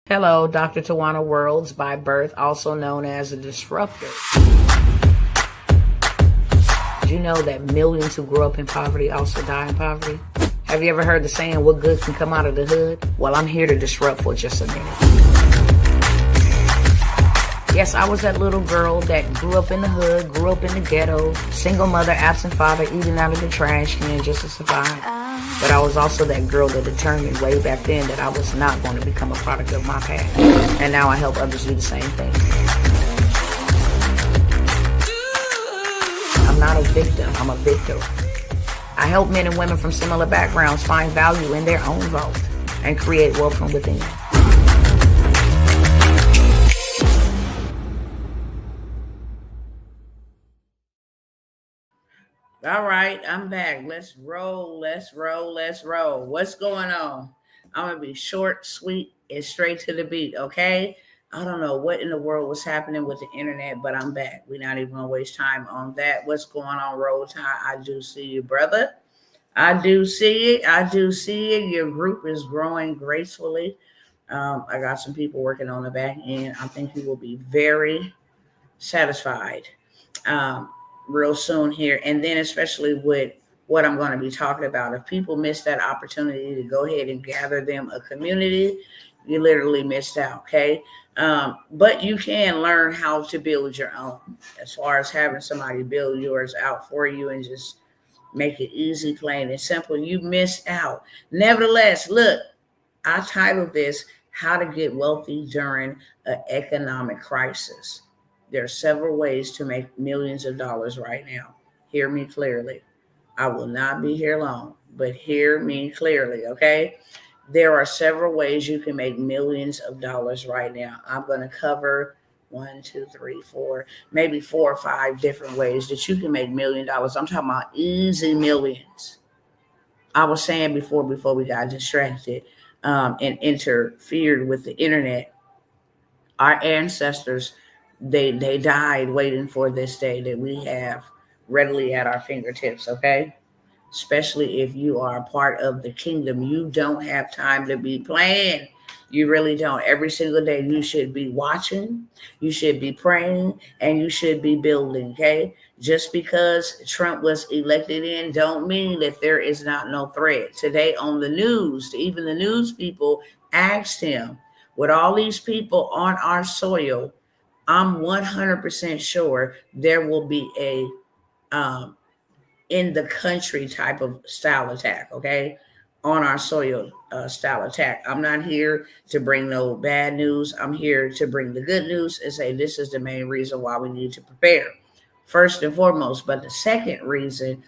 Hello, Dr. Tawana Worlds by birth, also known as a disruptor. Did you know that millions who grew up in poverty also die in poverty? Have you ever heard the saying, what good can come out of the hood? Well, I'm here to disrupt for just a minute. Yes, I was that little girl that grew up in the hood, grew up in the ghetto, single mother, absent father, eating out of the trash can just to survive. But I was also that girl that determined way back then that I was not going to become a product of my past. And now I help others do the same thing. I'm not a victim, I'm a victor. I help men and women from similar backgrounds find value in their own vault and create wealth from within. All right, I'm back. Let's roll. What's going on? I'm going to be short, sweet, and straight to the beat, okay? I don't know what in the world was happening with the internet, but I'm back. We're not even going to waste time on that. What's going on, Roll Tide? I do see you, brother. I do see it. Your group is growing gracefully. I got some people working on the back end. I think you will be very satisfied. Real soon here. And then especially with what I'm going to be talking about, if people miss that opportunity to go ahead and gather them a community, you literally missed out. Okay. But you can learn how to build your own, as far as having somebody build yours out for you and just make it easy, plain and simple. You missed out. Nevertheless, look, I titled this How to Get Wealthy During an Economic Crisis. There are several ways to make millions of dollars right now. Hear me clearly. I will not be here long, but hear me clearly, okay? There are several ways you can make millions of dollars right now. I'm going to cover 1, 2, 3, 4, maybe 4 or 5 different ways that you can make $1 million. I'm talking about easy millions. I was saying before we got distracted and interfered with the internet, our ancestors, they died waiting for this day that we have readily at our fingertips, okay? Especially if you are a part of the kingdom. You don't have time to be playing. You really don't. Every single day you should be watching, you should be praying, and you should be building, okay? Just because Trump was elected in don't mean that there is not no threat. Today on the news, even the news people asked him, with all these people on our soil, I'm 100% sure there will be a in the country type of style attack, okay? On our soil style attack. I'm not here to bring no bad news. I'm here to bring the good news and say this is the main reason why we need to prepare, first and foremost. But the second reason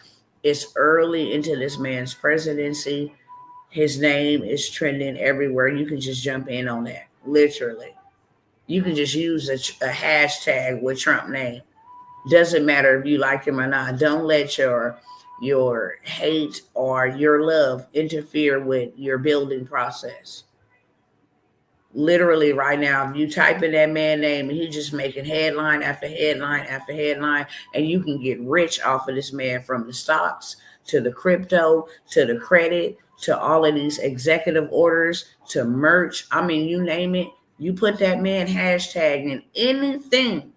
is early into this man's presidency. His name is trending everywhere. You can just jump in on that, literally. You can just use a hashtag with Trump name. Doesn't matter if you like him or not. Don't let your hate or your love interfere with your building process. Literally right now, if you type in that man's name and he's just making headline after headline after headline, and you can get rich off of this man, from the stocks to the crypto to the credit to all of these executive orders to merch. I mean, you name it. You put that man hashtag in anything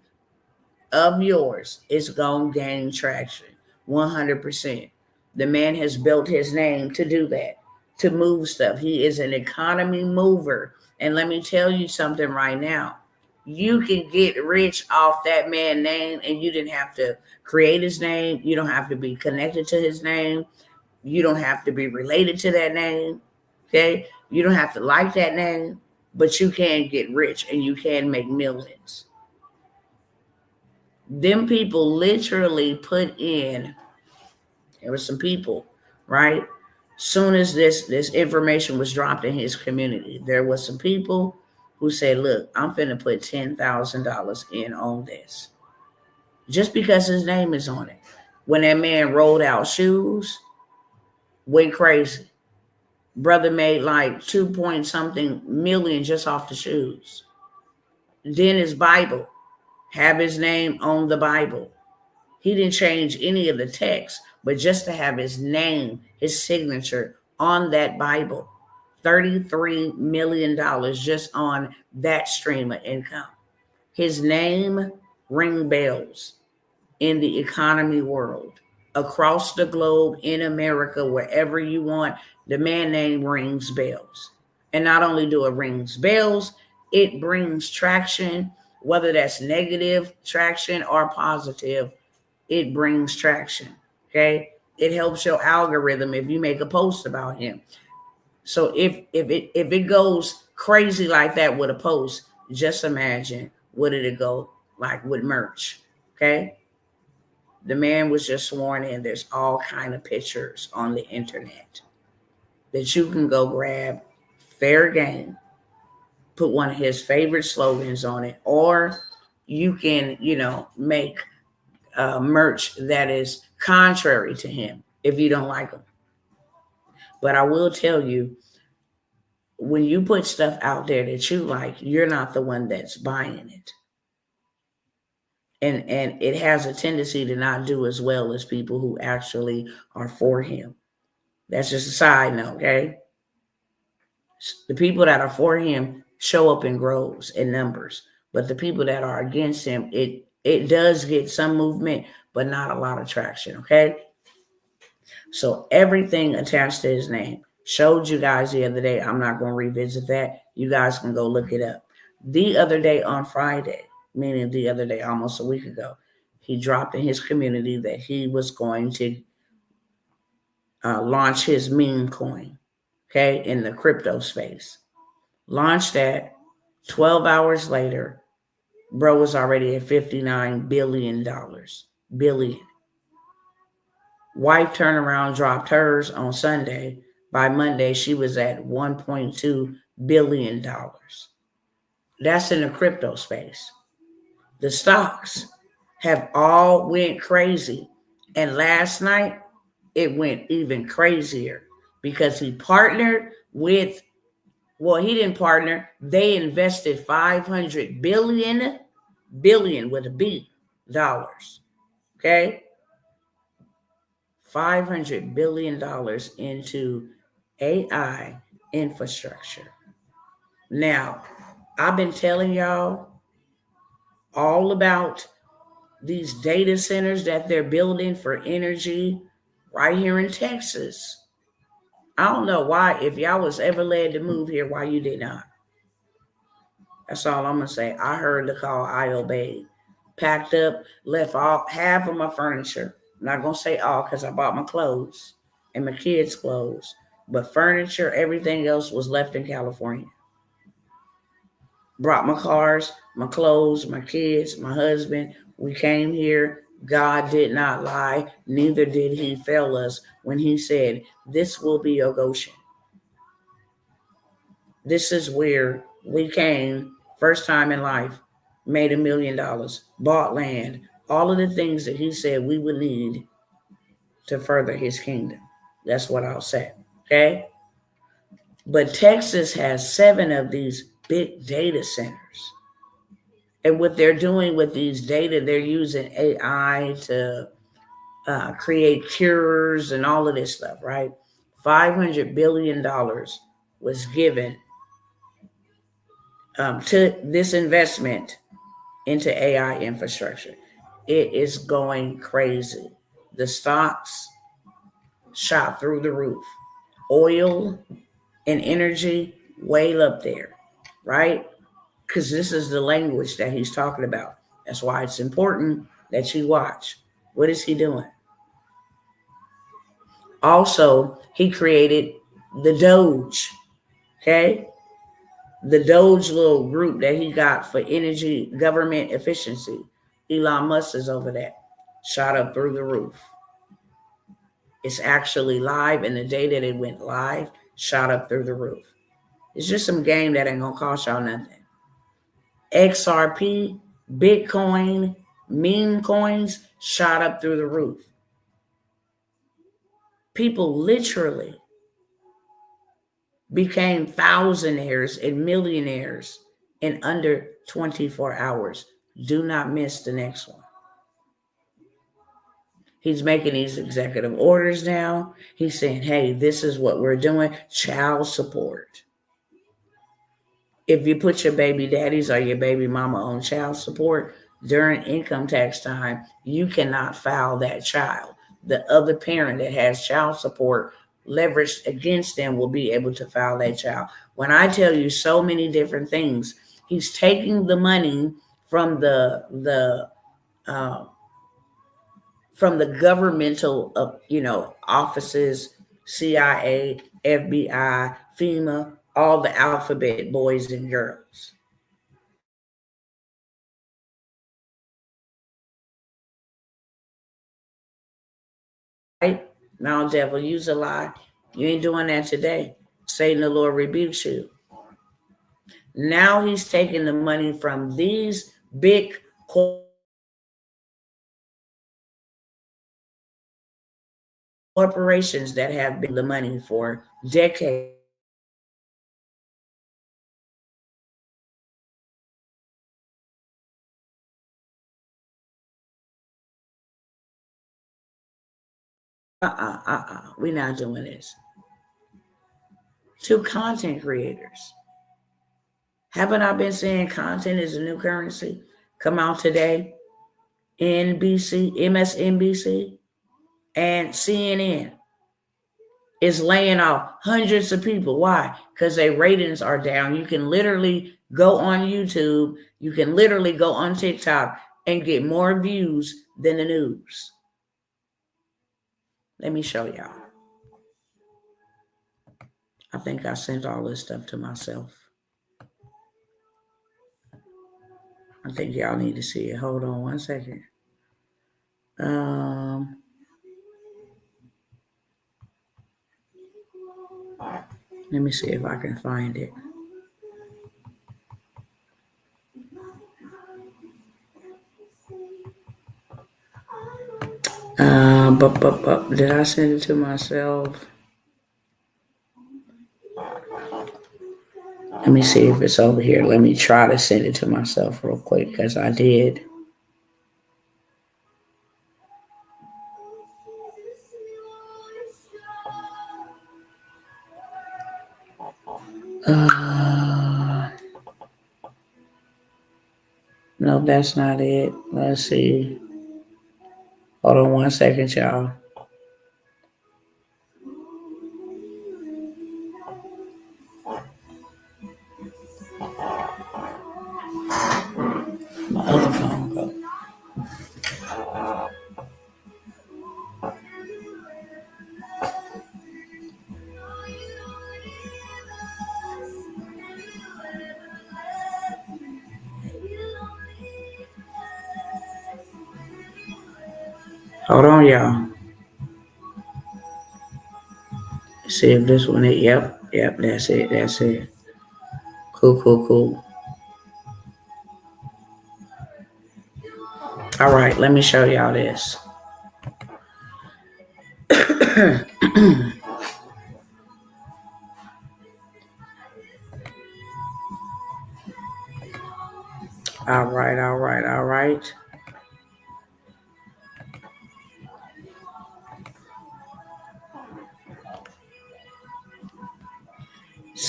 of yours, it's going to gain traction 100%. The man has built his name to do that, to move stuff. He is an economy mover. And let me tell you something right now. You can get rich off that man's name, and you didn't have to create his name. You don't have to be connected to his name. You don't have to be related to that name. Okay? You don't have to like that name, but you can get rich and you can make millions. Them people literally put in, there were some people, right? Soon as this information was dropped in his community, there was some people who said, look, I'm finna put $10,000 in on this. Just because his name is on it. When that man rolled out shoes, went crazy. Brother made like 2 point something million just off the shoes. Then his Bible, have his name on the Bible. He didn't change any of the text, but just to have his name, his signature on that Bible, $33 million just on that stream of income. His name ring bells in the economy world, across the globe, in America, wherever you want. The man name rings bells. And not only do it rings bells, it brings traction, whether that's negative traction or positive, it brings traction. Okay. It helps your algorithm if you make a post about him. So if it goes crazy like that with a post, just imagine what did it go like with merch. Okay. The man was just sworn in. There's all kind of pictures on the internet that you can go grab. Fair game. Put one of his favorite slogans on it, or you can, make merch that is contrary to him if you don't like him. But I will tell you, when you put stuff out there that you like, you're not the one that's buying it. And it has a tendency to not do as well as people who actually are for him. That's just a side note, okay? The people that are for him show up in groves and numbers, but the people that are against him, it does get some movement, but not a lot of traction, okay? So everything attached to his name. Showed you guys the other day. I'm not going to revisit that. You guys can go look it up. The other day on Friday, meaning the other day, almost a week ago, he dropped in his community that he was going to launch his meme coin, okay, in the crypto space. Launched that. 12 hours later, bro was already at $59 billion. Billion. Wife turned around, dropped hers on Sunday. By Monday, she was at $1.2 billion. That's in the crypto space. The stocks have all went crazy. And last night, it went even crazier because he partnered with, he didn't partner. They invested $500 billion with a B, dollars. Okay? $500 billion into AI infrastructure. Now, I've been telling y'all all about these data centers that they're building for energy right here in Texas. I don't know why, if y'all was ever led to move here, why you did not. That's all I'm going to say. I heard the call, I obeyed. Packed up, left half of my furniture. I'm not going to say all because I bought my clothes and my kids' clothes. But furniture, everything else was left in California. Brought my cars, my clothes, my kids, my husband. We came here. God did not lie. Neither did he fail us when he said, this will be your Goshen. This is where we came, first time in life, made $1 million, bought land, all of the things that he said we would need to further his kingdom. That's what I'll say, okay? But Texas has 7 of these big data centers. And what they're doing with these data, they're using AI to create cures and all of this stuff, right? $500 billion was given to this investment into AI infrastructure. It is going crazy. The stocks shot through the roof. Oil and energy way up there, right? Because this is the language that he's talking about. That's why it's important that you watch. What is he doing? Also, he created the Doge, okay? The Doge little group that he got for energy government efficiency. Elon Musk is over that. Shot up through the roof. It's actually live, and the day that it went live, shot up through the roof. It's just some game that ain't gonna cost y'all nothing. XRP, Bitcoin, meme coins shot up through the roof. People literally became thousandaires and millionaires in under 24 hours. Do not miss the next one. He's making these executive orders now. He's saying, hey, this is what we're doing. Child support. If you put your baby daddies or your baby mama on child support during income tax time, you cannot file that child. The other parent that has child support leveraged against them will be able to file that child. When I tell you so many different things, he's taking the money from uh, the governmental offices, CIA, FBI, FEMA, all the alphabet boys and girls. Right? Now, devil, use a lie. You ain't doing that today. Satan, the Lord rebukes you. Now he's taking the money from these big corporations that have been the money for decades. We're not doing this. To content creators. Haven't I been saying content is a new currency? Come out today. NBC, MSNBC, and CNN is laying off hundreds of people. Why? Because their ratings are down. You can literally go on YouTube, you can literally go on TikTok and get more views than the news. Let me show y'all. I think I sent all this stuff to myself. I think y'all need to see it. Hold on one second. Let me see if I can find it. Did I send it to myself? Let me see if it's over here. Let me try to send it to myself real quick because I did. No, that's not it. Let's see. Hold on one second, y'all. My other phone go. Hold on, y'all. See if this one is. Yep, that's it. Cool. All right, let me show y'all this. All right.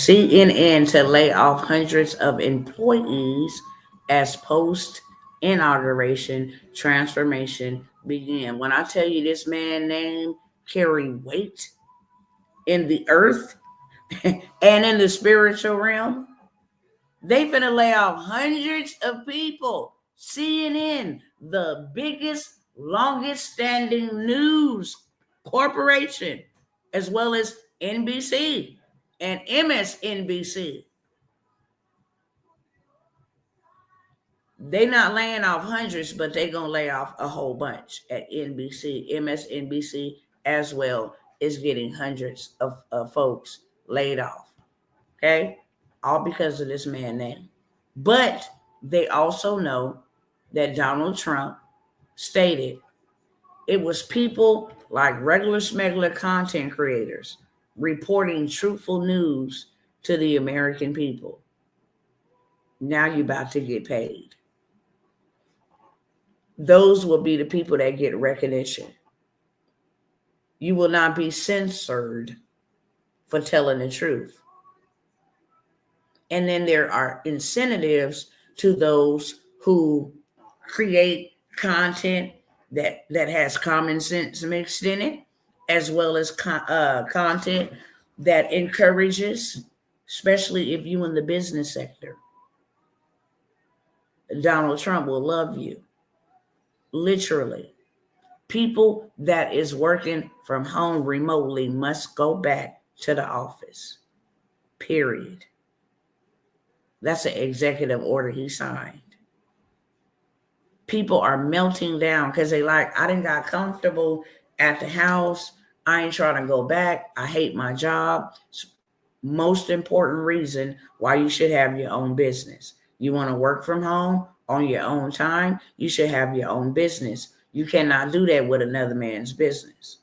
CNN to lay off hundreds of employees as post inauguration transformation began. When I tell you this man name carry weight in the earth and in the spiritual realm, they finna lay off hundreds of people. CNN, the biggest, longest standing news corporation, as well as NBC and MSNBC. They not laying off hundreds, but they gonna lay off a whole bunch at NBC. MSNBC as well is getting hundreds of folks laid off. Okay, all because of this man name. But they also know that Donald Trump stated it was people like regular smuggler content creators reporting truthful news to the American people. Now you're about to get paid. Those will be the people that get recognition. You will not be censored for telling the truth. And then there are incentives to those who create content that has common sense mixed in it, as well as content that encourages, especially if you in the business sector. Donald Trump will love you. Literally. People that is working from home remotely must go back to the office. Period. That's an executive order he signed. People are melting down because they like, I done got comfortable at the house. I ain't trying to go back. I hate my job. Most important reason why you should have your own business. You want to work from home on your own time, you should have your own business. You cannot do that with another man's business.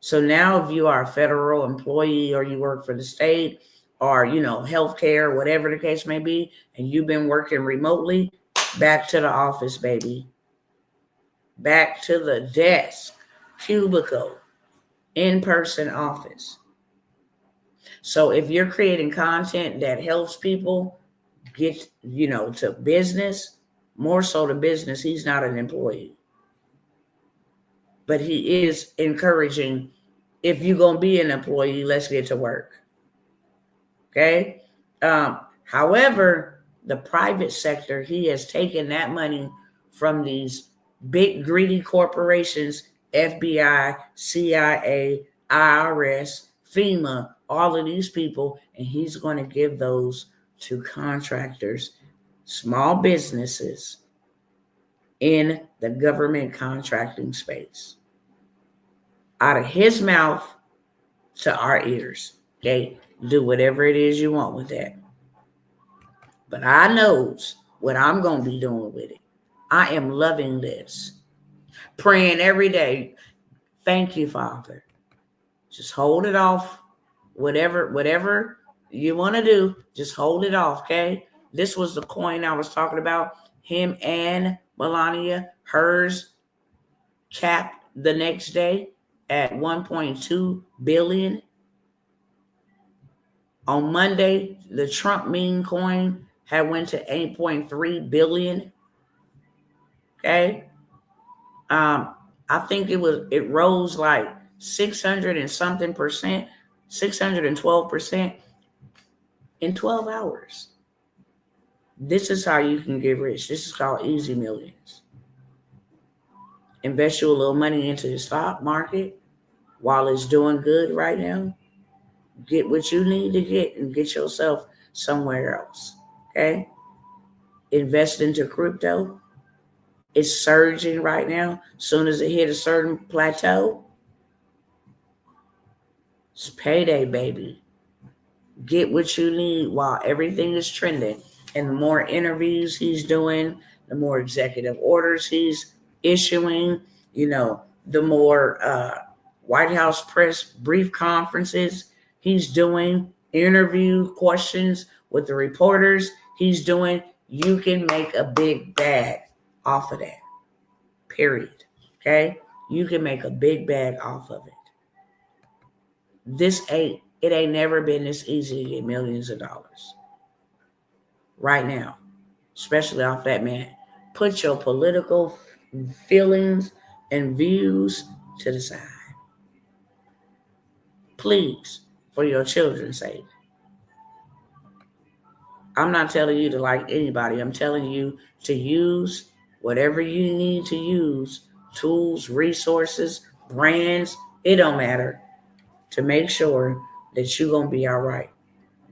So now if you are a federal employee or you work for the state or, healthcare, whatever the case may be, and you've been working remotely, back to the office, baby. Back to the desk, cubicle, in-person office. So if you're creating content that helps people get, to business, more so to business, he's not an employee. But he is encouraging, if you're going to be an employee, let's get to work. Okay? However, the private sector, he has taken that money from these big greedy corporations, FBI, CIA, IRS, FEMA, all of these people, and he's going to give those to contractors, small businesses in the government contracting space. Out of his mouth to our ears. Okay? Do whatever it is you want with that. But I knows what I'm going to be doing with it. I am loving this. Praying every day. Thank you, Father. Just hold it off. Whatever you want to do, just hold it off, okay? This was the coin I was talking about. Him and Melania, hers capped the next day at 1.2 billion. On Monday, the Trump meme coin had went to 8.3 billion. Okay. I think it rose like 600 and something percent, 612% in 12 hours. This is how you can get rich. This is called easy millions. Invest you a little money into the stock market while it's doing good right now. Get what you need to get and get yourself somewhere else. Okay? Invest into crypto. It's surging right now. As soon as it hit a certain plateau, it's payday, baby. Get what you need while everything is trending. And the more interviews he's doing, the more executive orders he's issuing, the more White House press brief conferences he's doing, interview questions with the reporters he's doing. You can make a big bag off of that. Period. Okay? You can make a big bag off of it. It ain't never been this easy to get millions of dollars. Right now. Especially off that man. Put your political feelings and views to the side. Please, for your children's sake. I'm not telling you to like anybody. I'm telling you to use whatever you need to use, tools, resources, brands, it don't matter, to make sure that you're going to be all right.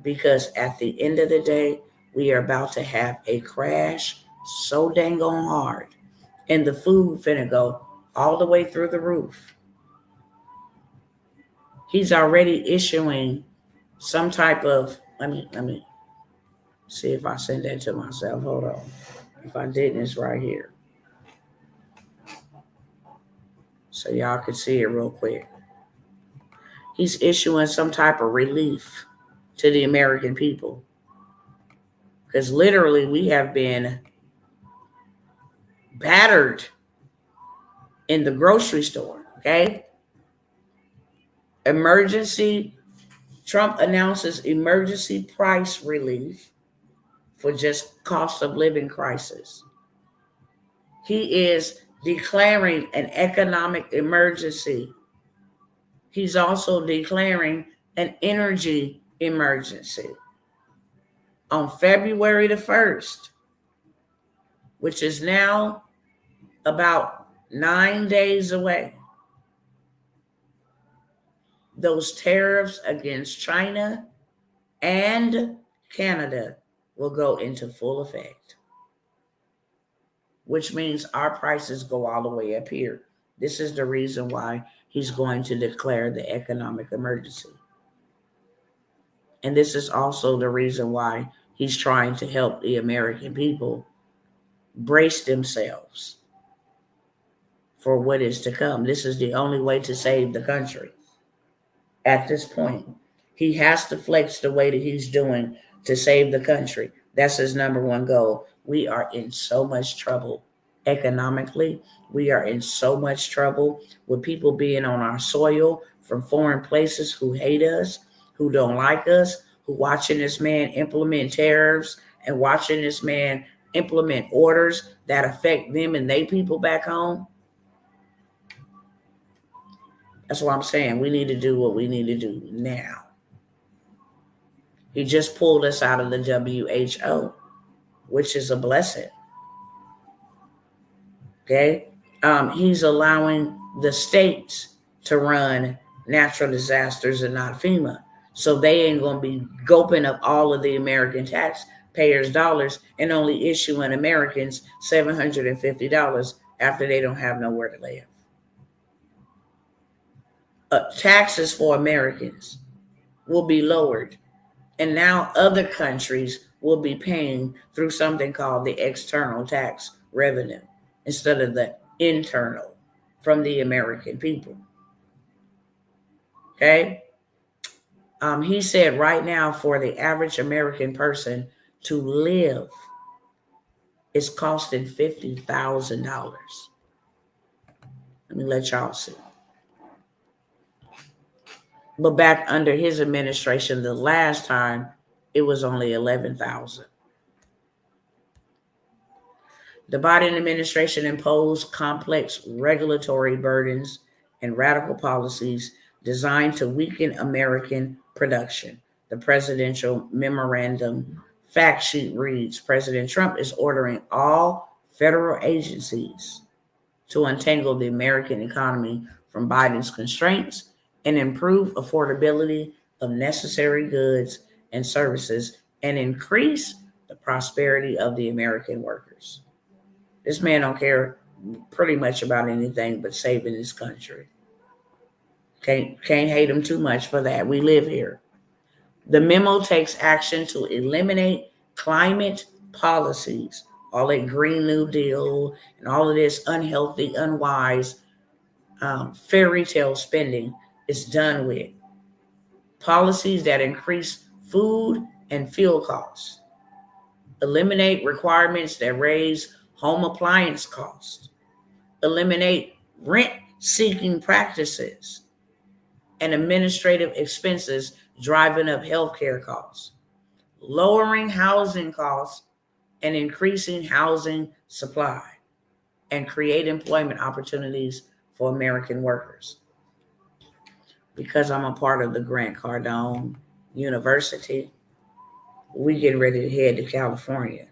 Because at the end of the day, we are about to have a crash so dang on hard. And the food finna go all the way through the roof. He's already issuing some type of, let me see if I send that to myself. Hold on. If I didn't, it's right here. So y'all can see it real quick. He's issuing some type of relief to the American people. Because literally we have been battered in the grocery store, okay? Trump announces emergency price relief for just cost of living crisis. He is declaring an economic emergency. He's also declaring an energy emergency. On February the 1st, which is now about 9 days away, those tariffs against China and Canada will go into full effect, which means our prices go all the way up here. This is the reason why he's going to declare the economic emergency. And this is also the reason why he's trying to help the American people brace themselves for what is to come. This is the only way to save the country at this point. He has to flex the way that he's doing to save the country. That's his number one goal. We are in so much trouble economically. We are in so much trouble with people being on our soil from foreign places who hate us, who don't like us, who watching this man implement tariffs and watching this man implement orders that affect them and they people back home. That's what I'm saying. We need to do what we need to do now. He just pulled us out of the WHO, which is a blessing. Okay? He's allowing the states to run natural disasters and not FEMA. So they ain't going to be gulping up all of the American taxpayers' dollars and only issuing Americans $750 after they don't have nowhere to live. Taxes for Americans will be lowered. And now other countries will be paying through something called the external tax revenue instead of the internal from the American people. Okay? He said right now for the average American person to live is costing $50,000. Let me let y'all see. But back under his administration, the last time, it was only $11,000. The Biden administration imposed complex regulatory burdens and radical policies designed to weaken American production. The presidential memorandum fact sheet reads, President Trump is ordering all federal agencies to untangle the American economy from Biden's constraints and improve affordability of necessary goods and services and increase the prosperity of the American workers. This man don't care pretty much about anything but saving his country. Can't hate him too much for that. We live here. The memo takes action to eliminate climate policies, all that Green New Deal and all of this unhealthy, unwise fairy tale spending is done with. Policies that increase food and fuel costs. Eliminate requirements that raise home appliance costs. Eliminate rent-seeking practices and administrative expenses driving up healthcare costs. Lowering housing costs and increasing housing supply. And create employment opportunities for American workers. Because I'm a part of the Grant Cardone University, we getting ready to head to California.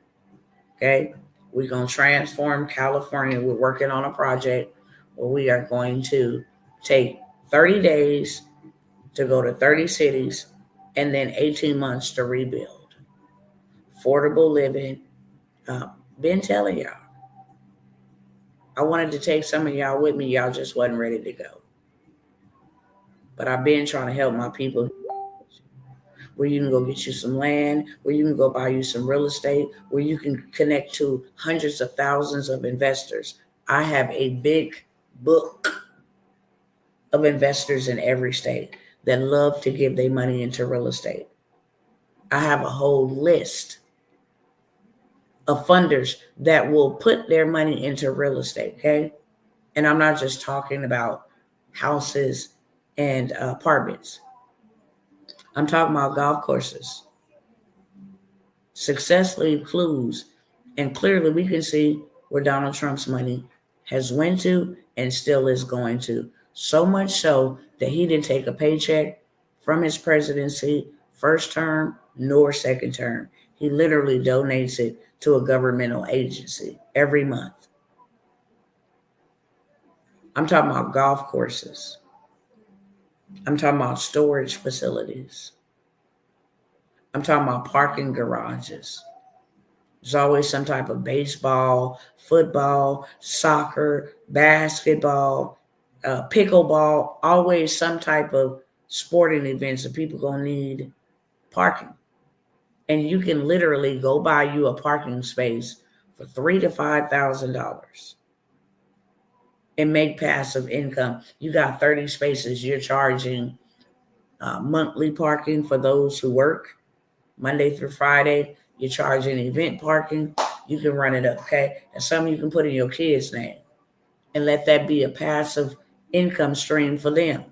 Okay? We're going to transform California. We're working on a project where we are going to take 30 days to go to 30 cities and then 18 months to rebuild. Affordable living. Been telling y'all. I wanted to take some of y'all with me. Y'all just wasn't ready to go. But I've been trying to help my people where you can go get you some land, where you can go buy you some real estate, where you can connect to hundreds of thousands of investors. I have a big book of investors in every state that love to give their money into real estate. I have a whole list of funders that will put their money into real estate, okay? And I'm not just talking about houses and apartments. I'm talking about golf courses. Successfully clues, and clearly we can see where Donald Trump's money has went to and still is going to. So much so that he didn't take a paycheck from his presidency first term nor second term. He literally donates it to a governmental agency every month. I'm talking about golf courses. I'm talking about storage facilities. I'm talking about parking garages. There's always some type of baseball, football, soccer, basketball, pickleball, always some type of sporting events that people going to need parking. And you can literally go buy you a parking space for $3,000 to $5,000 and make passive income. You got 30 spaces. You're charging monthly parking for those who work Monday through Friday. You're charging event parking. You can run it up, okay? And some you can put in your kid's name and let that be a passive income stream for them.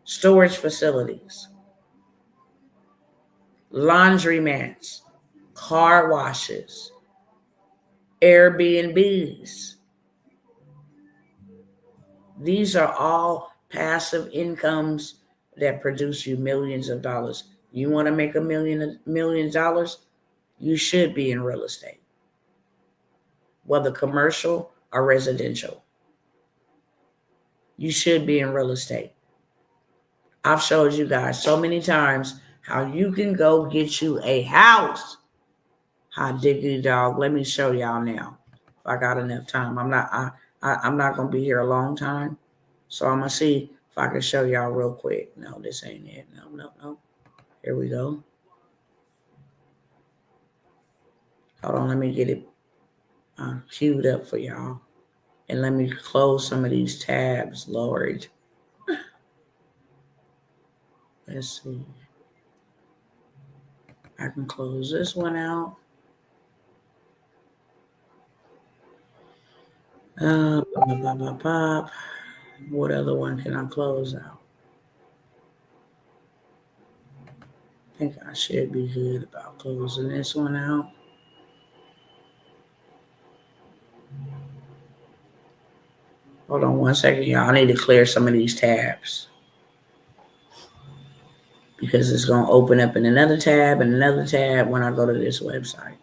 Storage facilities, laundromats, car washes, Airbnbs. These are all passive incomes that produce you millions of dollars. You want to make $1 million? You should be in real estate, whether commercial or residential. You should be in real estate. I've showed you guys so many times how you can go get you a house. Hot diggity dog. Let me show y'all now. If I got enough time. I'm not gonna be here a long time. So I'm gonna see if I can show y'all real quick. No, this ain't it. No. Here we go. Hold on, let me get it queued up for y'all. And let me close some of these tabs, Lord. Let's see. I can close this one out. What other one can I close out? I think I should be good about closing this one out. Hold on one second, y'all. I need to clear some of these tabs because it's going to open up in another tab and another tab when I go to this website.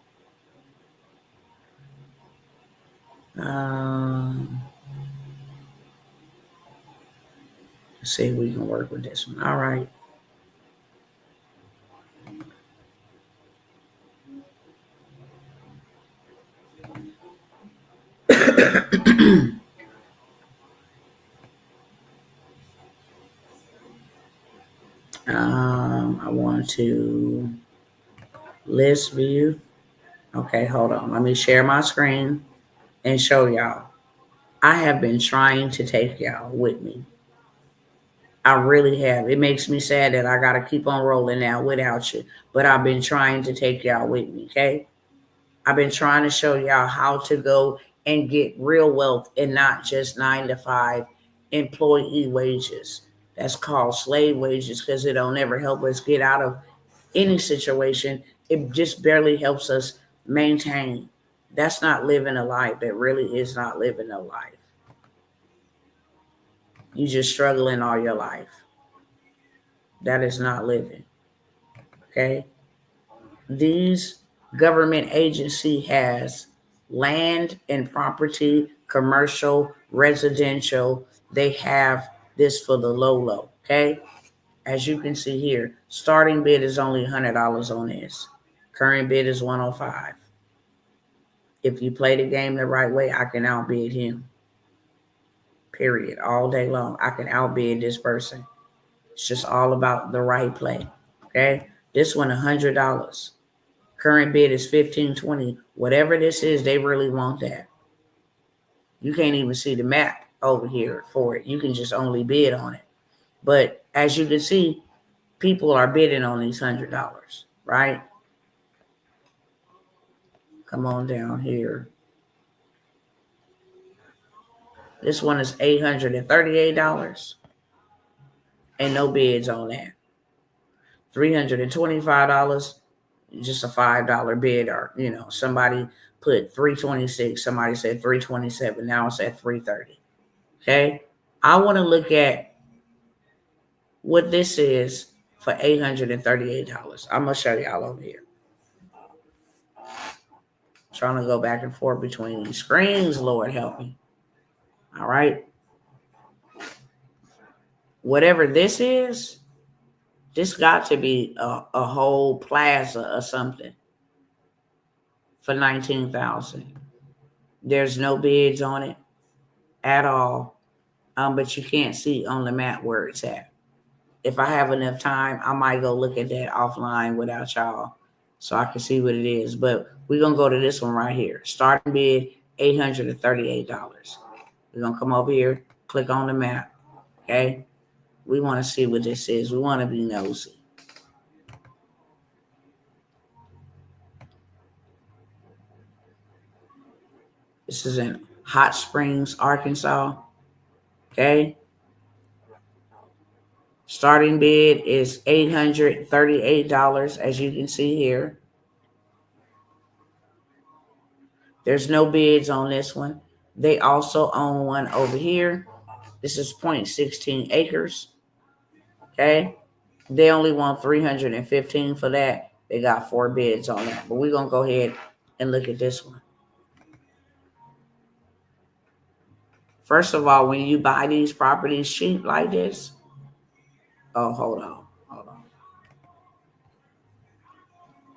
Let's see if we can work with this one. All right. I want to list view. Okay, hold on. Let me share my screen and show y'all. I have been trying to take y'all with me. I really have. It makes me sad that I got to keep on rolling now without you. But I've been trying to take y'all with me, okay? I've been trying to show y'all how to go and get real wealth and not just 9 to 5 employee wages. That's called slave wages because it don't ever help us get out of any situation. It just barely helps us maintain. That's not living a life. That really is not living a life. You just struggling all your life. That is not living. Okay? These government agency has land and property, commercial, residential. They have this for the low. Okay? As you can see here, starting bid is only $100 on this. Current bid is $105. If you play the game the right way, I can outbid him. Period. All day long. I can outbid this person. It's just all about the right play. Okay? This one, $100. Current bid is $15.20. Whatever this is, they really want that. You can't even see the map over here for it. You can just only bid on it. But as you can see, people are bidding on these $100, right? Come on down here. This one is $838. Ain't no bids on that. $325, just a $5 bid, or somebody put 326, somebody said 327, now it's at 330. Okay, I want to look at what this is for $838. I'm gonna show y'all over here. Trying to go back and forth between these screens, Lord help me. All right, whatever this is, this got to be a whole plaza or something for $19,000. There's no bids on it at all, but you can't see on the map where it's at. If I have enough time, I might go look at that offline without y'all so I can see what it is. But we're going to go to this one right here. Starting bid, $838. We're going to come over here, click on the map, okay? We want to see what this is. We want to be nosy. This is in Hot Springs, Arkansas, okay? Starting bid is $838, as you can see here. There's no bids on this one. They also own one over here. This is 0.16 acres. Okay. They only want $315 for that. They got 4 bids on that. But we're going to go ahead and look at this one. First of all, when you buy these properties cheap like this, oh, hold on.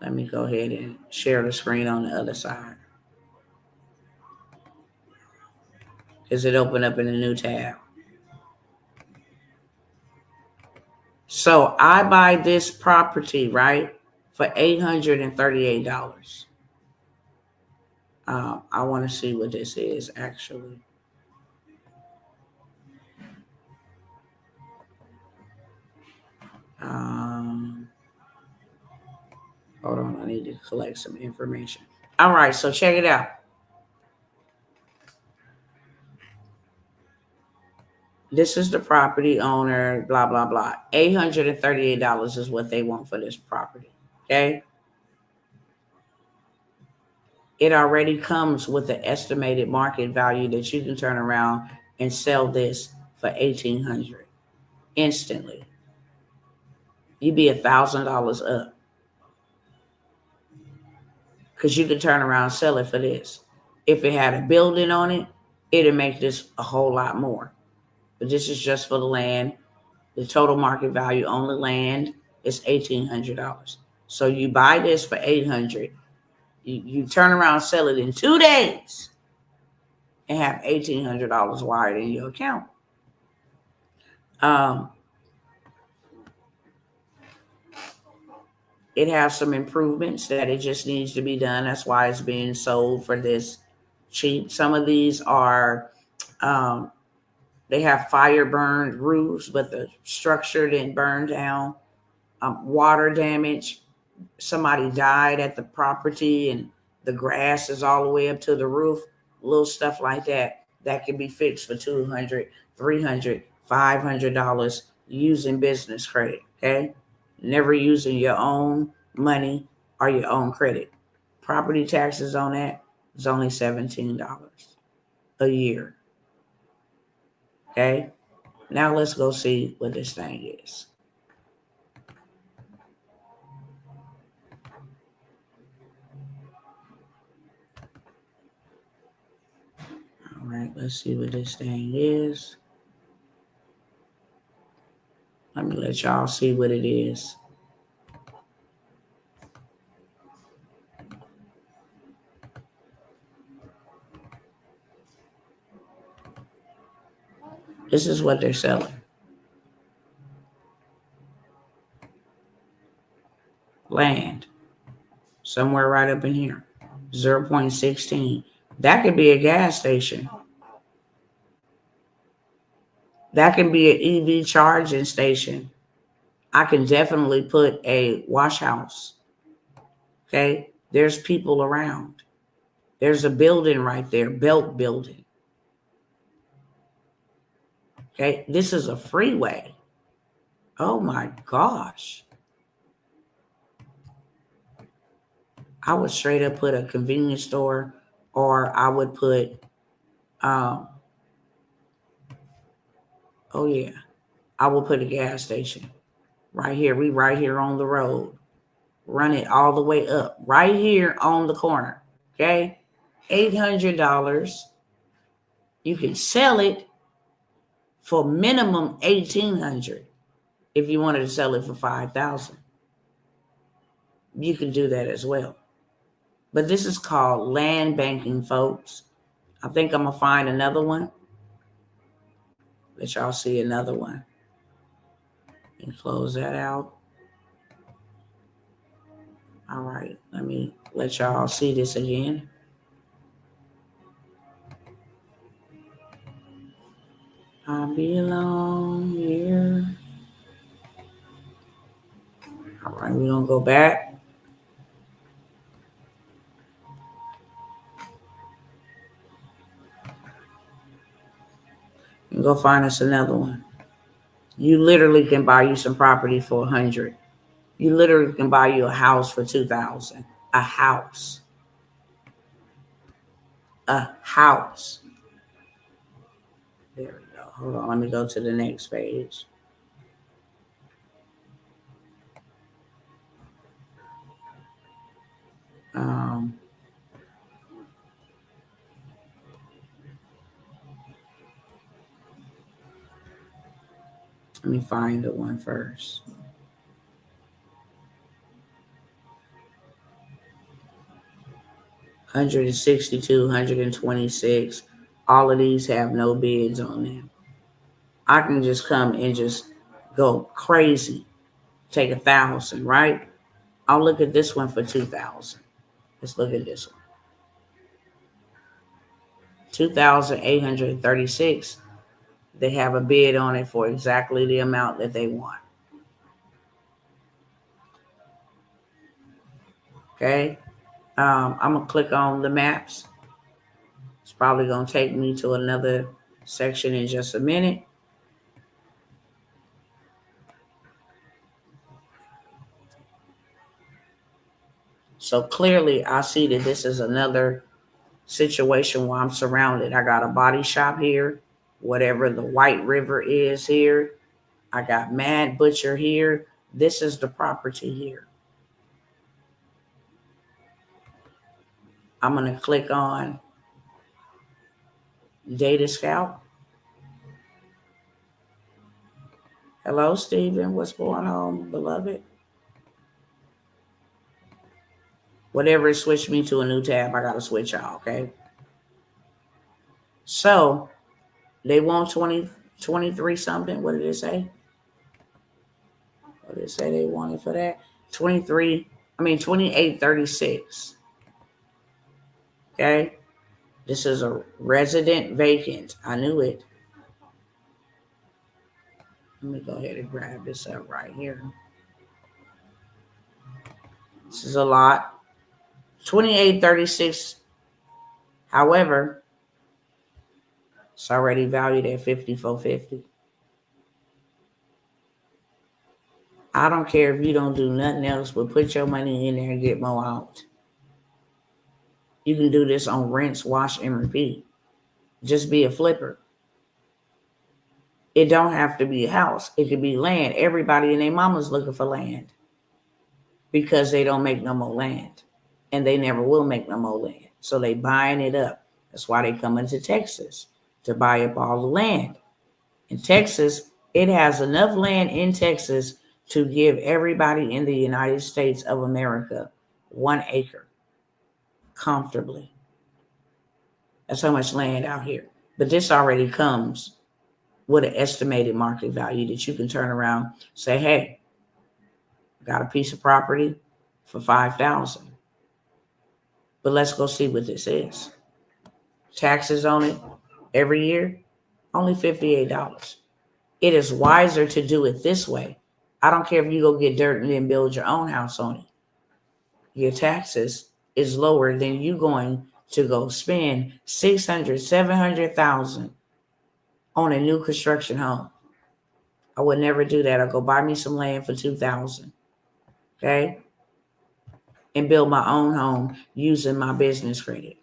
Let me go ahead and share the screen on the other side. Because it opened up in a new tab. So I buy this property, right, for $838. I want to see what this is actually. Hold on, I need to collect some information. All right, so check it out. This is the property owner, blah, blah, blah. $838 is what they want for this property, okay? It already comes with the estimated market value that you can turn around and sell this for $1,800 instantly. You'd be $1,000 up because you can turn around and sell it for this. If it had a building on it, it'd make this a whole lot more. But this is just for the land. The total market value on the land is $1,800. So you buy this for $800. You turn around and sell it in 2 days and have $1,800 wired in your account. It has some improvements that it just needs to be done. That's why it's being sold for this cheap. Some of these are, they have fire burned roofs, but the structure didn't burn down. Water damage. Somebody died at the property and the grass is all the way up to the roof. Little stuff like that can be fixed for $200, $300, $500 using business credit. Okay, never using your own money or your own credit. Property taxes on that is only $17 a year. Okay, now let's go see what this thing is. All right, let's see what this thing is. Let me let y'all see what it is. This is what they're selling. Land. Somewhere right up in here. 0.16. That could be a gas station. That can be an EV charging station. I can definitely put a wash house. Okay. There's people around. There's a building right there, Belk building. Okay. This is a freeway. Oh my gosh. I would straight up put a convenience store, or I would put, oh yeah, I will put a gas station right here. We right here on the road. Run it all the way up right here on the corner. Okay. $800. You can sell it for minimum $1,800. If you wanted to sell it for $5,000, you can do that as well. But this is called land banking, folks. I think I'm gonna find another one. Let y'all see another one and close that out. All right, let me let y'all see this again. I belong here. All right, we're gonna go back. And go find us another one. You literally can buy you some property for $100. You literally can buy you a house for $2,000. A house. A house. There we go. Hold on. Let me go to the next page. Let me find the one first. $162, $126. All of these have no bids on them. I can just come and just go crazy. Take $1,000, right? I'll look at this one for $2,000. Let's look at this one. $2,836. They have a bid on it for exactly the amount that they want. Okay. I'm going to click on the maps. It's probably going to take me to another section in just a minute. So clearly, I see that this is another situation where I'm surrounded. I got a body shop here, whatever the White River is here. I got Mad Butcher here. This is the property here. I'm going to click on Data Scout. Hello, Steven. What's going on, beloved? Whatever it switched me to a new tab, I got to switch y'all, okay? So they want 23 something. What did it say? What did it say they wanted for that? 2836. Okay. This is a resident vacant. I knew it. Let me go ahead and grab this up right here. This is a lot. 2836. However, it's already valued at $54.50. I don't care if you don't do nothing else but put your money in there and get more out. You can do this on rinse, wash, and repeat. Just be a flipper. It don't have to be a house. It could be land. Everybody and their mama's looking for land because they don't make no more land. And they never will make no more land. So they buying it up. That's why they come into Texas to buy up all the land. In Texas, it has enough land in Texas to give everybody in the United States of America 1 acre comfortably. That's how much land out here. But this already comes with an estimated market value that you can turn around, say, hey, got a piece of property for $5,000. But let's go see what this is. Taxes on it every year, only $58. It is wiser to do it this way. I don't care if you go get dirt and then build your own house on it. Your taxes is lower than you going to go spend $600,000, $700,000 on a new construction home. I would never do that. I'll go buy me some land for $2,000. Okay. And build my own home using my business credit.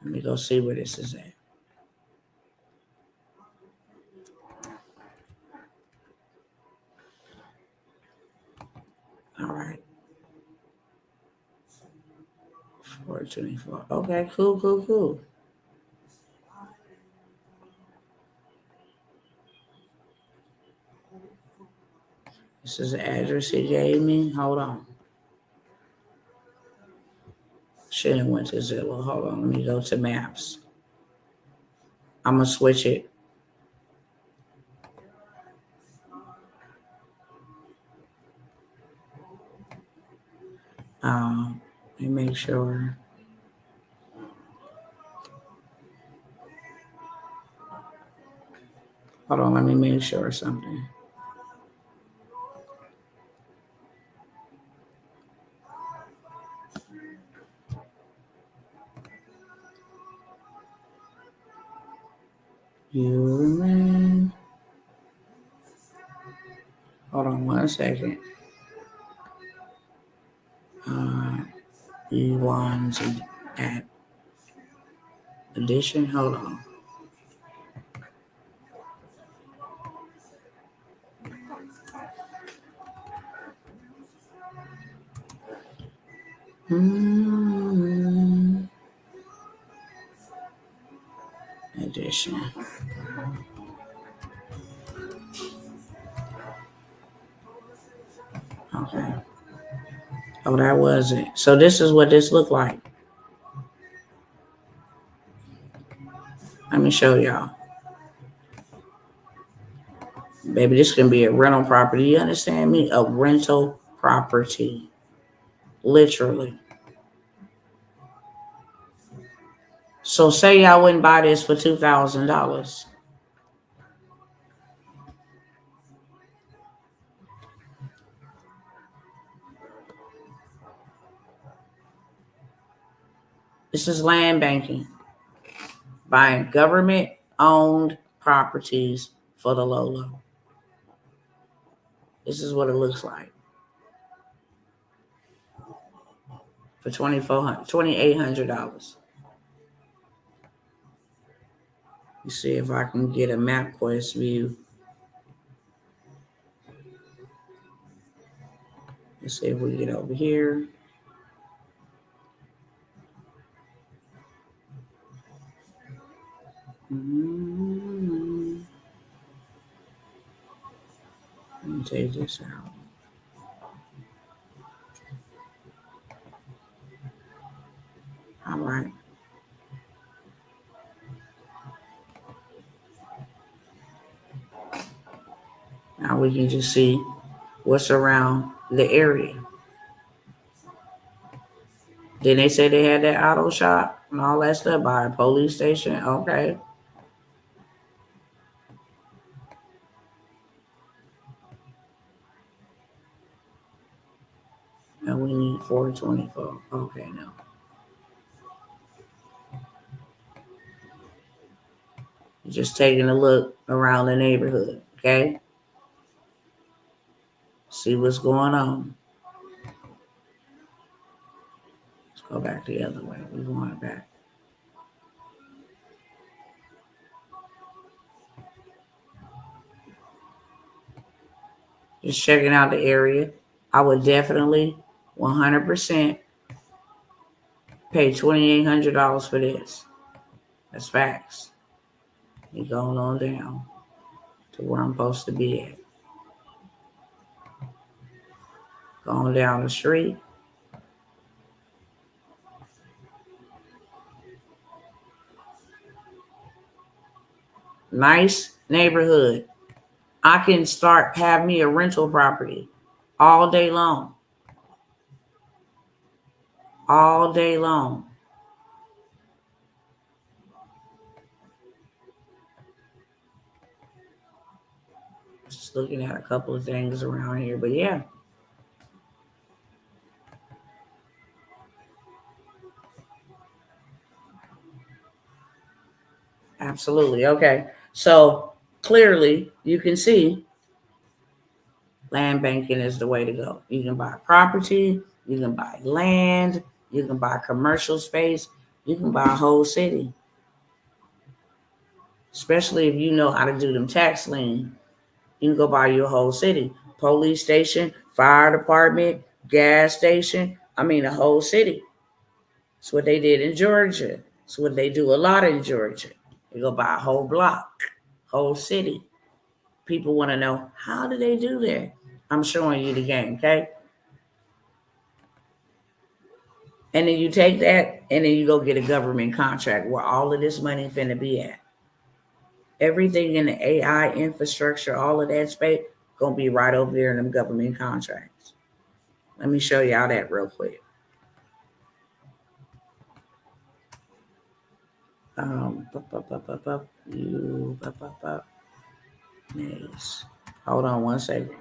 Let me go see where this is at. All right. 424. Okay, cool. This is the address he gave me. Hold on. Should have went to Zillow. Hold on. Let me go to maps. I'm going to switch it. Let me make sure. Hold on. Let me make sure something. You remain. Hold on 1 second. E1's at addition. Hold on. Addition. Okay. Oh, that was it. So this is what this looked like. Let me show y'all. Baby, this can be a rental property. You understand me? A rental property. Literally. So say y'all wouldn't buy this for $2,000. This is land banking. Buying government-owned properties for the low. This is what it looks like. For $2,800. Let's see if I can get a MapQuest view. Let's see if we get over here. Let me take this out. All right. Now we can just see what's around the area. Then they say they had that auto shop and all that stuff by a police station. Okay. And we need 424. Okay, no. Just taking a look around the neighborhood, okay? See what's going on. Let's go back the other way. We're going back. Just checking out the area. I would definitely 100% pay $2,800 for this. That's facts. You're going on down to where I'm supposed to be at. Going down the street. Nice neighborhood. I can have me a rental property all day long. All day long. Just looking at a couple of things around here, but yeah. Absolutely. Okay. So clearly you can see land banking is the way to go. You can buy property, you can buy land, you can buy commercial space, you can buy a whole city. Especially if you know how to do them tax lien. You can go buy your whole city. Police station, fire department, gas station. I mean, a whole city. That's what they did in Georgia. That's what they do a lot in Georgia. They go buy a whole block, whole city. People want to know, how do they do that? I'm showing you the game, okay? And then you take that and then you go get a government contract where all of this money finna be at. Everything in the AI infrastructure, all of that space, gonna be right over there in them government contracts. Let me show y'all that real quick. Nice. Hold on one second.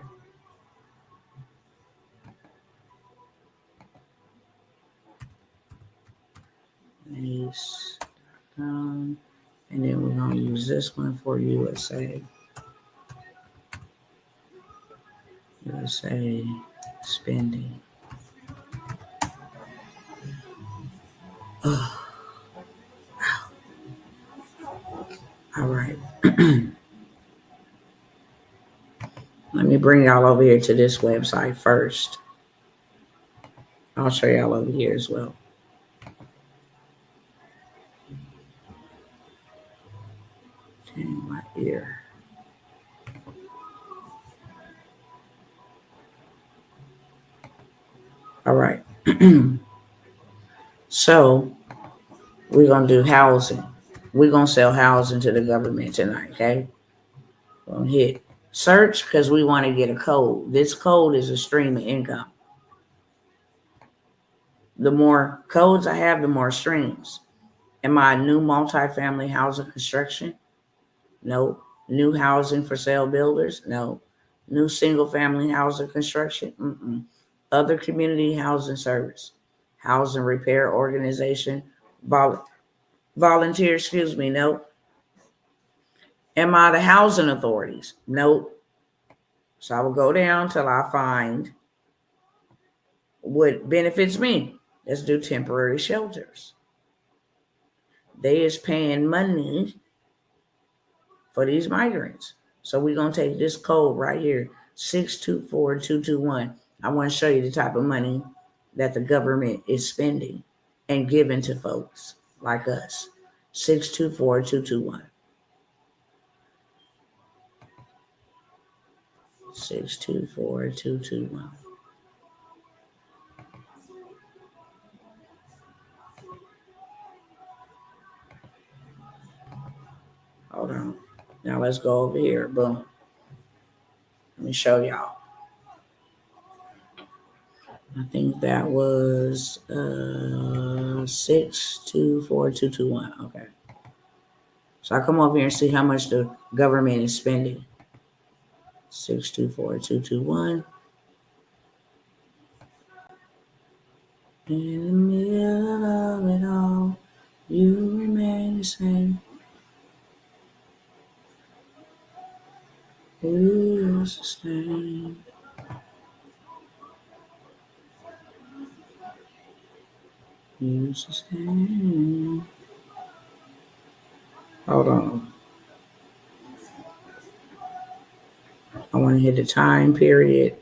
Nice. And then we're gonna use this one for USA. USA spending. Oh, all right. Let me bring y'all over here to this website first. I'll show y'all over here as well. Okay, my ear. All right. So we're gonna do housing. We're gonna sell housing to the government tonight, okay? We're gonna hit search because we want to get a code. This code is a stream of income. The more codes I have, the more streams. Am I a new multifamily housing construction? No. New housing for sale builders? No. New single family housing construction? Mm-mm. Other community housing service, housing repair organization, volunteer, no. Am I the housing authorities? Nope. So I will go down till I find what benefits me. Let's do temporary shelters. They is paying money for these migrants. So we're going to take this code right here, 624221. I want to show you the type of money that the government is spending and giving to folks like us. 624221. 624221. Hold on. Now let's go over here. Boom. Let me show y'all. I think that was 624221. Okay. So I come over here and see how much the government is spending. 624221. In the middle of it all, you remain the same. You sustain. You sustain. Hold on. I want to hit the time period.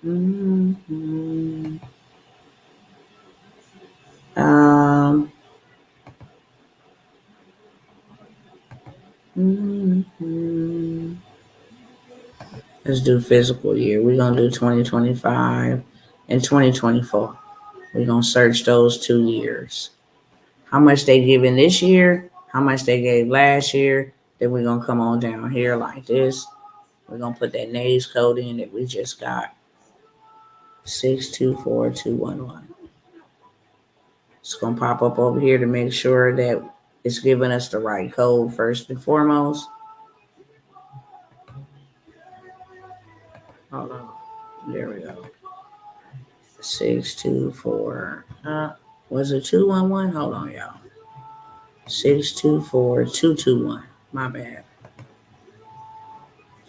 Mm-hmm. Mm-hmm. Let's do fiscal year. We're going to do 2025 and 2024. We're going to search those 2 years. How much they given this year, how much they gave last year. Then we're going to come on down here like this. We're going to put that NAES code in that we just got. 624211. It's going to pop up over here to make sure that it's giving us the right code first and foremost. Hold on. There we go. 624. Was it 211? Hold on, y'all. 624-221. My bad.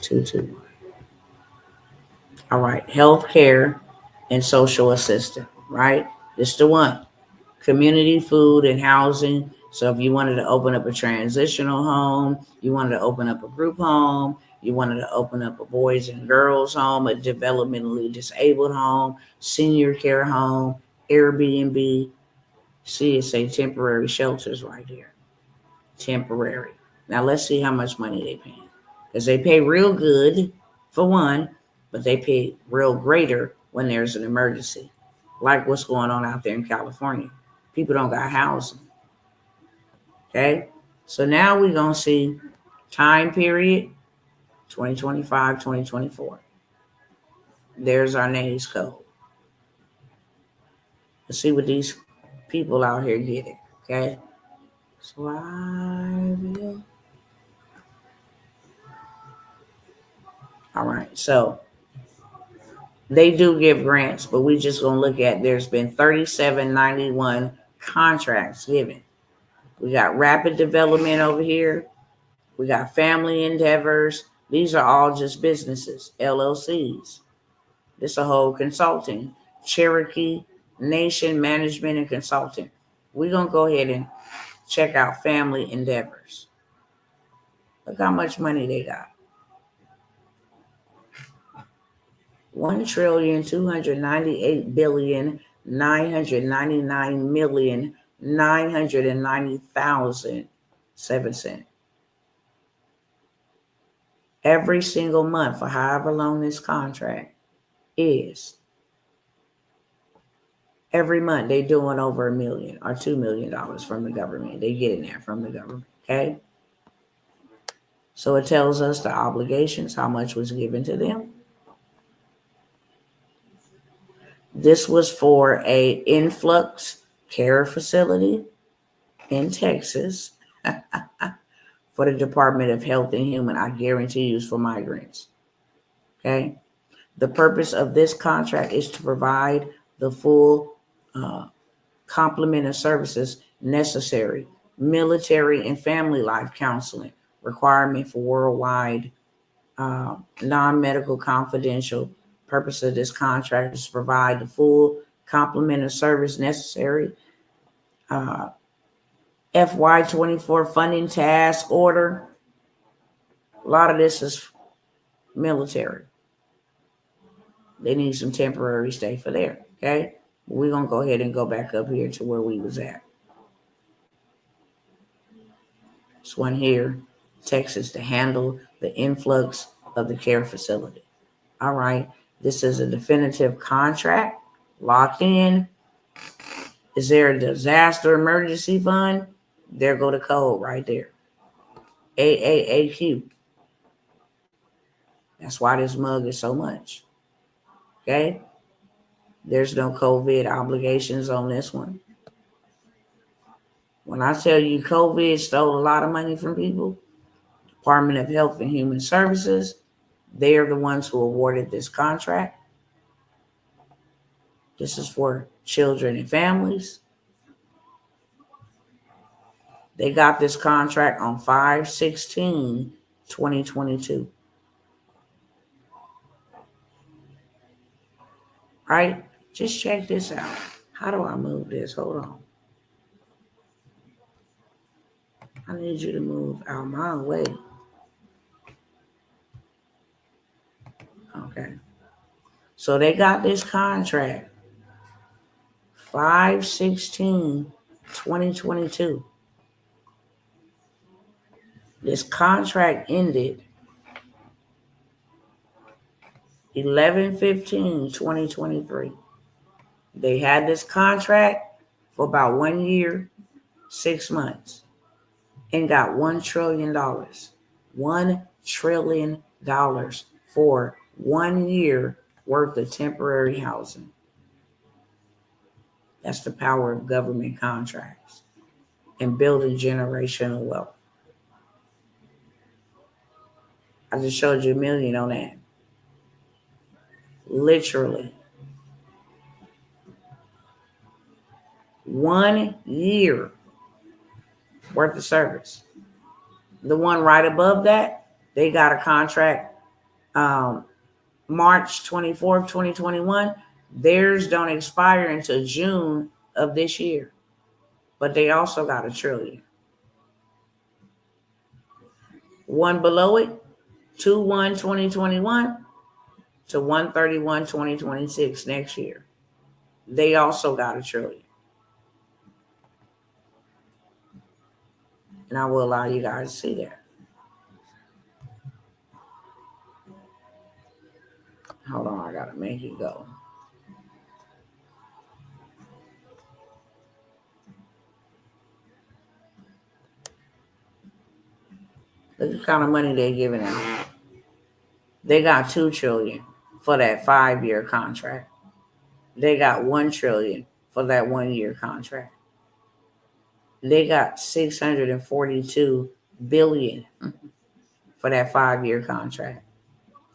221. All right. Healthcare and social assistant, right? This the one. Community food and housing. So if you wanted to open up a transitional home, you wanted to open up a group home, you wanted to open up a boys and girls home, a developmentally disabled home, senior care home, Airbnb. See, it say temporary shelters right here. Temporary. Now let's see how much money they pay. Because they pay real good for one, but they pay real greater when there's an emergency. Like what's going on out there in California. People don't got housing. Okay? So now we're going to see time period 2025, 2024. There's our NAES code. Let's see what these people out here get it. Okay? So I will. All right. So they do give grants, but we just going to look at there's been 3791 contracts given. We got rapid development over here. We got family endeavors. These are all just businesses, LLCs. This is a whole consulting. Cherokee Nation Management and Consulting. We're going to go ahead and check out family endeavors. Look how much money they got. 1,298,999,990,007 every single month for however long this contract is. Every month they doing over $1 million or $2 million from the government. They getting that from the government. Okay. So it tells us the obligations, how much was given to them. This was for a influx care facility in Texas for the Department of Health and Human, I guarantee you, is for migrants. Okay. The purpose of this contract is to provide the full complement of services necessary, military and family life counseling, requirement for worldwide non-medical confidential. Purpose of this contract is to provide the full complement of service necessary. FY24 funding task order. A lot of this is military. They need some temporary stay for there. Okay. We're going to go ahead and go back up here to where we was at. This one here, Texas, to handle the influx of the care facility. All right. This is a definitive contract. Locked in. Is there a disaster emergency fund? There go the code right there. AAAQ. That's why this mug is so much. Okay. There's no COVID obligations on this one. When I tell you COVID stole a lot of money from people, Department of Health and Human Services, they are the ones who awarded this contract. This is for children and families. They got this contract on 5/16/2022. Right? Just check this out. How do I move this? Hold on. I need you to move out my way. Okay. So they got this contract 5/16/2022. This contract ended 11/15/2023. They had this contract for about 1 year, 6 months, and got $1 trillion. $1 trillion for 1 year worth of temporary housing. That's the power of government contracts and building generational wealth. I just showed you $1 million on that. Literally. 1 year. worth of service. The one right above that, they got a contract March 24th, 2021. Theirs don't expire until June of this year. But they also got $1 trillion. One below it, 2/1/2021 to 1/31/2026 next year. They also got $1 trillion. And I will allow you guys to see that. Hold on, I gotta make it go. Look at the kind of money they're giving out. They got $2 trillion for that 5-year contract. They got $1 trillion for that 1-year contract. They got $642 billion for that 5-year contract.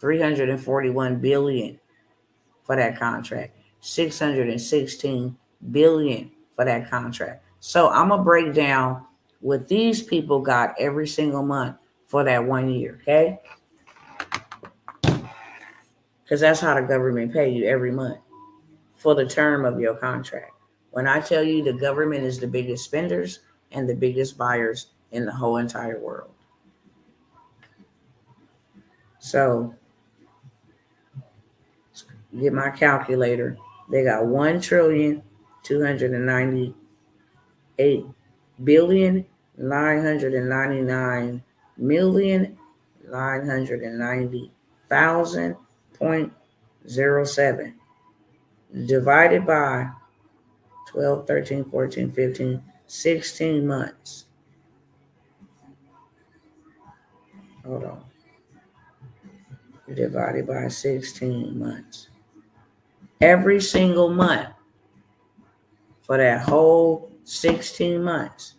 $341 billion for that contract. $616 billion for that contract. So I'm gonna break down what these people got every single month for that 1 year, okay? Because that's how the government pay you every month for the term of your contract. When I tell you the government is the biggest spenders and the biggest buyers in the whole entire world. So get my calculator. They got 1,298,999,990,000.07 divided by 12, 13, 14, 15, 16 months. Hold on. Divided by 16 months. Every single month for that whole 16 months,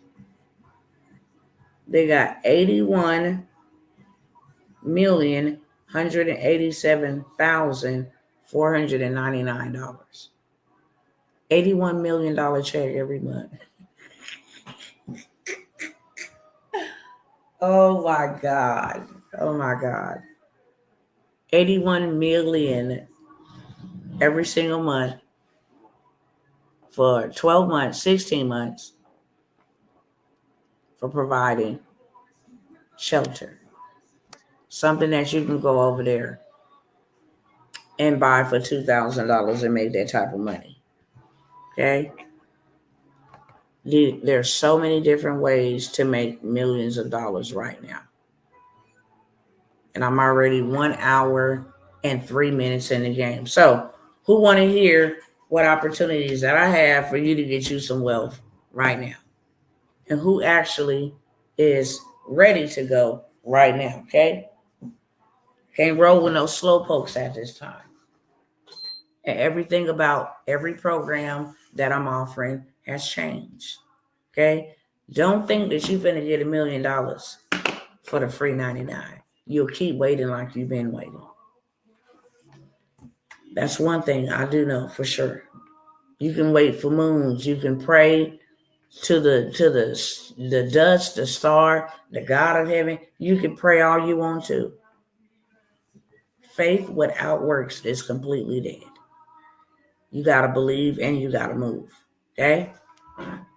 they got 81,187,499. $81 million check every month. Oh my God. Oh my God. 81 million every single month for 12 months, 16 months for providing shelter. Something that you can go over there and buy for $2,000 and make that type of money. Okay? There's so many different ways to make millions of dollars right now. And I'm already 1 hour and 3 minutes in the game. So who want to hear what opportunities that I have for you to get you some wealth right now? And who actually is ready to go right now, okay? Can't roll with no slow pokes at this time. And everything about every program that I'm offering has changed, okay? Don't think that you're going to get $1 million for the free 99. You'll keep waiting like you've been waiting. That's one thing I do know for sure. You can wait for moons. You can pray to the dust, the star, the God of heaven. You can pray all you want to. Faith without works is completely dead. You got to believe and you got to move. Okay?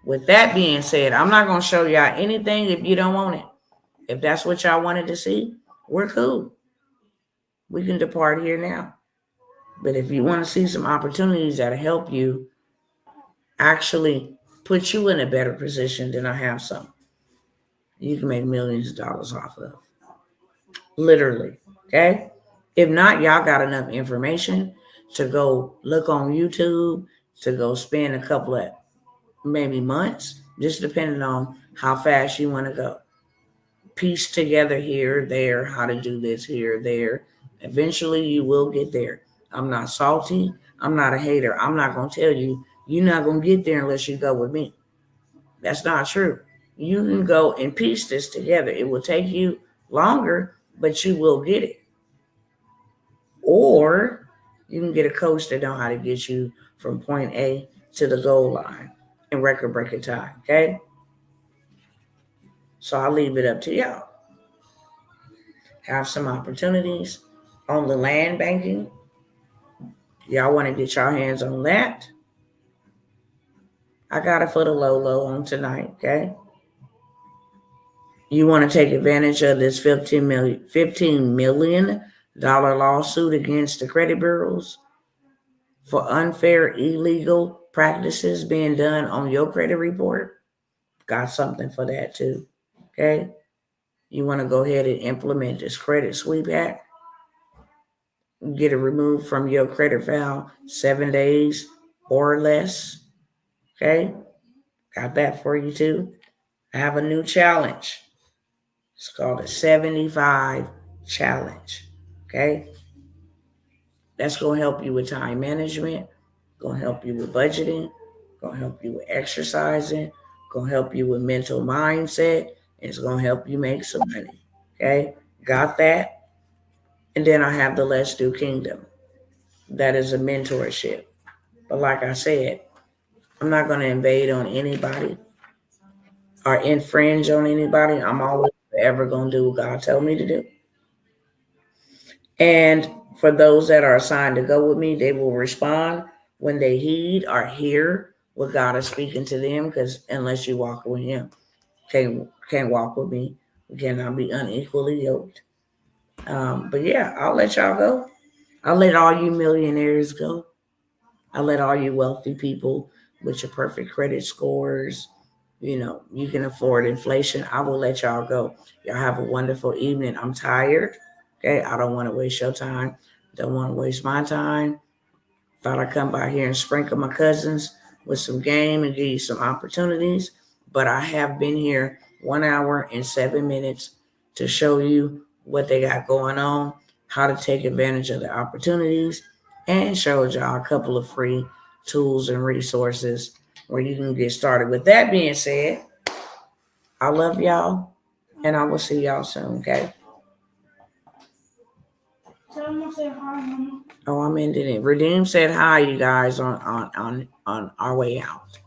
With that being said, I'm not going to show y'all anything if you don't want it. If that's what y'all wanted to see, we're cool. We can depart here now. But if you want to see some opportunities that'll help you actually put you in a better position, then I have some you can make millions of dollars off of. Literally. Okay? If not, y'all got enough information to go look on YouTube, to go spend a couple of maybe months, just depending on how fast you want to go. Piece together here, there, how to do this here, there. Eventually you will get there. I'm not salty. I'm not a hater. I'm not going to tell you, you're not going to get there unless you go with me. That's not true. You can go and piece this together. It will take you longer, but you will get it. Or you can get a coach that knows how to get you from point A to the goal line in record-breaking time, okay? So I'll leave it up to y'all. Have some opportunities on the land banking. Y'all want to get your hands on that? I got it for the low on tonight, okay? You want to take advantage of this $15 million lawsuit against the credit bureaus for unfair, illegal practices being done on your credit report? Got something for that too, okay? You want to go ahead and implement this credit sweep hack? Get it removed from your credit file 7 days or less, okay? Got that for you too. I have a new challenge. It's called a 75 challenge. Okay. That's going to help you with time management, going to help you with budgeting, going to help you with exercising, going to help you with mental mindset, and it's going to help you make some money. Okay. Got that? And then I have the Let's Do Kingdom. That is a mentorship. But like I said, I'm not going to invade on anybody or infringe on anybody. I'm always ever going to do what God told me to do. And for those that are assigned to go with me, they will respond when they heed or hear what God is speaking to them. Because unless you walk with Him, can't walk with me. We cannot be unequally yoked. But yeah, I'll let y'all go. I'll let all you millionaires go. I'll let all you wealthy people with your perfect credit scores, you can afford inflation. I will let y'all go. Y'all have a wonderful evening. I'm tired. Okay. I don't want to waste your time. Don't want to waste my time. Thought I'd come by here and sprinkle my cousins with some game and give you some opportunities. But I have been here 1 hour and 7 minutes to show you what they got going on, how to take advantage of the opportunities, and showed y'all a couple of free tools and resources where you can get started. With that being said, I love y'all, and I will see y'all soon, okay? Oh, I'm ending it. Redeem said hi, you guys, on our way out.